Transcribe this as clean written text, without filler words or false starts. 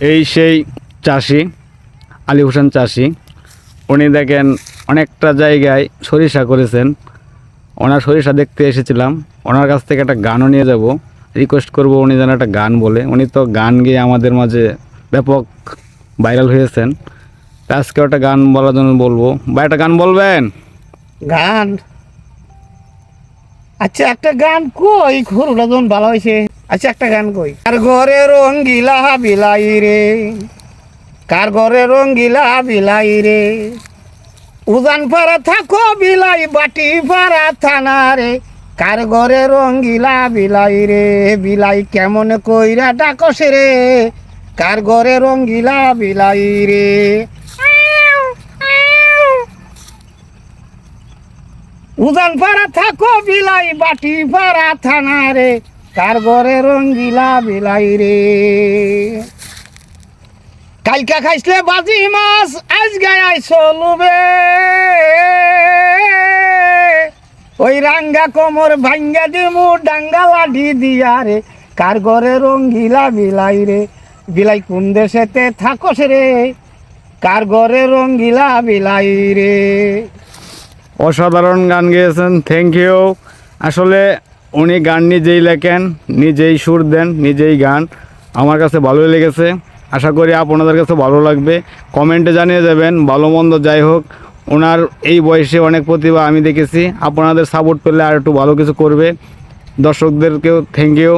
এই সেই চাষি আলী হোসেন চাষি, উনি দেখেন অনেকটা জায়গায় সরিষা করেছেন। ওনার সরিষা দেখতে এসেছিলাম, ওনার কাছ থেকে একটা গানও নিয়ে যাব, রিকোয়েস্ট করব উনি যেন একটা গান বলে। উনি তো গান গিয়ে আমাদের মাঝে ব্যাপক ভাইরাল হয়েছেন। আজকে একটা গান বলার জন্য বলবো। ভাই একটা গান বলবেন? গান? আচ্ছা একটা গান কই, খরুটা যখন ভালো হয়েছে। আচ্ছা একটা গান কই। কার ঘরে রঙ্গিলা বিলাই রে, কার ঘরে রঙ্গিলা বিলাই রে, উজান পাড়া থাকো বিলাই বাটি পাড়া থানা রে, কার ঘরে রঙ্গিলা বিলাই রে, বিলাই কেমন কইরা ডাকস রে, কার ঘরে রঙ্গিলা বিলাই রে। উজান পাড়া থাকো বিলাই বাটি পাড়া থানা রে, কার ঘরে রঙ্গিলা বিলাই রে। কালকা খাইসলে বাজি মাছ আজ গায় চলবে, ওই রাঙ্গা কোমর ভাঙ্গা দিমু ডাঙ্গা লাঠি দিয়া রে, কার ঘরে রঙ্গিলা বিলাই রে, বিলাই কোন দেশেতে থাকস রে, কার ঘরে রঙ্গিলা বিলাই রে। অসাধারণ গান গেয়েছেন, থ্যাংক ইউ। আসলে উনি গান নিজেই লেখেন, নিজেই সুর দেন, নিজেই গান। আমার কাছে ভালোই লেগেছে, আশা করি আপনাদের কাছে ভালো লাগবে। কমেন্টে জানিয়ে যাবেন, ভালো মন্দ যাই হোক। ওনার এই বয়সে অনেক প্রতিভা আমি দেখেছি, আপনাদের সাপোর্ট পেলে আর একটু ভালো কিছু করবে। দর্শকদেরকেও থ্যাংক ইউ।